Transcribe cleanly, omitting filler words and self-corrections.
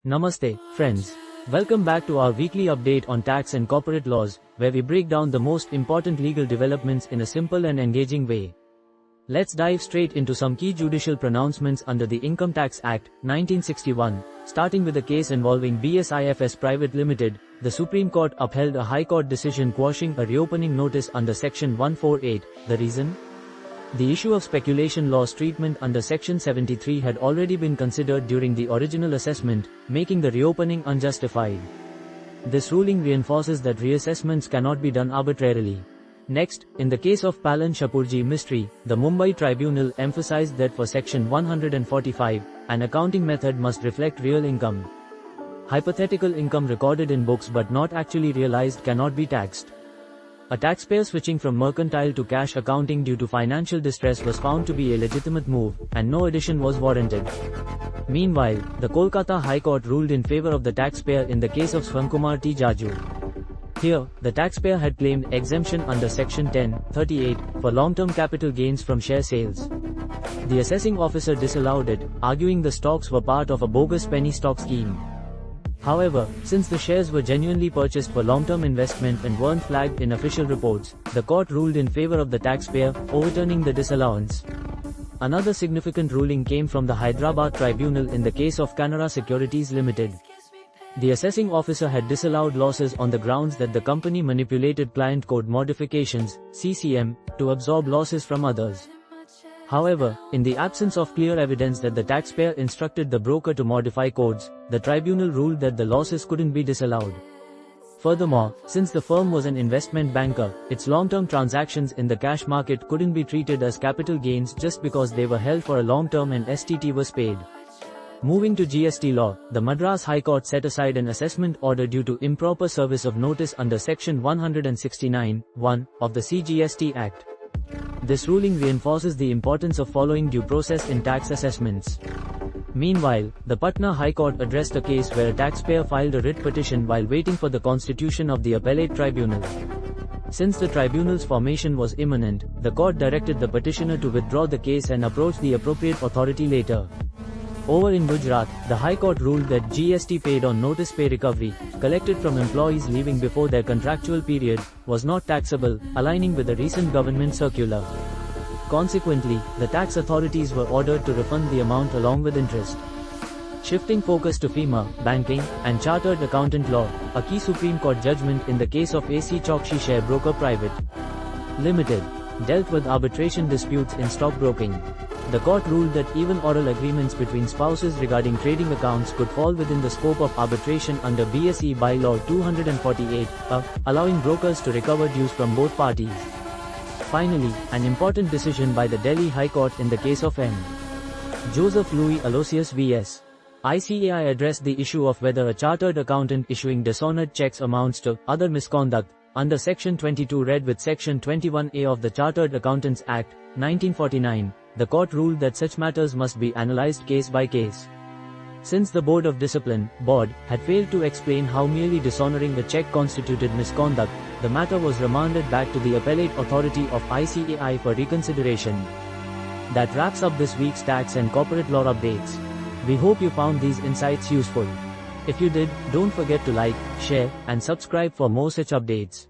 Namaste, friends. Welcome back to our weekly update on tax and corporate laws, where we break down the most important legal developments in a simple and engaging way. Let's dive straight into some key judicial pronouncements under the Income Tax Act, 1961. Starting with a case involving BSIFS Private Limited, the Supreme Court upheld a High Court decision quashing a reopening notice under Section 148. The reason? The issue of speculation loss treatment under Section 73 had already been considered during the original assessment, making the reopening unjustified. This ruling reinforces that reassessments cannot be done arbitrarily. Next, in the case of Palan Shapurji mystery, the Mumbai Tribunal emphasized that for Section 145, an accounting method must reflect real income. Hypothetical income recorded in books but not actually realized cannot be taxed. A taxpayer switching from mercantile to cash accounting due to financial distress was found to be a legitimate move, and no addition was warranted. Meanwhile, the Kolkata High Court ruled in favor of the taxpayer in the case of Swankumar T. Jaju. Here, the taxpayer had claimed exemption under Section 1038 for long-term capital gains from share sales. The assessing officer disallowed it, arguing the stocks were part of a bogus penny stock scheme. However, since the shares were genuinely purchased for long-term investment and weren't flagged in official reports, the court ruled in favor of the taxpayer, overturning the disallowance. Another significant ruling came from the Hyderabad Tribunal in the case of Canara Securities Limited. The assessing officer had disallowed losses on the grounds that the company manipulated client code modifications, CCM, to absorb losses from others. However, in the absence of clear evidence that the taxpayer instructed the broker to modify codes, the tribunal ruled that the losses couldn't be disallowed. Furthermore, since the firm was an investment banker, its long-term transactions in the cash market couldn't be treated as capital gains just because they were held for a long term and STT was paid. Moving to GST law, the Madras High Court set aside an assessment order due to improper service of notice under Section 169(1) of the CGST Act. This ruling reinforces the importance of following due process in tax assessments. Meanwhile, the Patna High Court addressed a case where a taxpayer filed a writ petition while waiting for the constitution of the appellate tribunal. Since the tribunal's formation was imminent, the court directed the petitioner to withdraw the case and approach the appropriate authority later. Over in Gujarat, the High Court ruled that GST paid on notice pay recovery, collected from employees leaving before their contractual period, was not taxable, aligning with a recent government circular. Consequently, the tax authorities were ordered to refund the amount along with interest. Shifting focus to FEMA, banking, and chartered accountant law, a key Supreme Court judgment in the case of AC Chokshi Share Broker Private Limited dealt with arbitration disputes in stockbroking. The court ruled that even oral agreements between spouses regarding trading accounts could fall within the scope of arbitration under BSE Bylaw 248, allowing brokers to recover dues from both parties. Finally, an important decision by the Delhi High Court in the case of M. Joseph Louis Aloysius vs. ICAI addressed the issue of whether a chartered accountant issuing dishonored checks amounts to other misconduct. Under Section 22 read with Section 21A of the Chartered Accountants Act, 1949, the court ruled that such matters must be analyzed case by case. Since the Board of Discipline, BOD, had failed to explain how merely dishonoring a check constituted misconduct, the matter was remanded back to the appellate authority of ICAI for reconsideration. That wraps up this week's tax and corporate law updates. We hope you found these insights useful. If you did, don't forget to like, share, and subscribe for more such updates.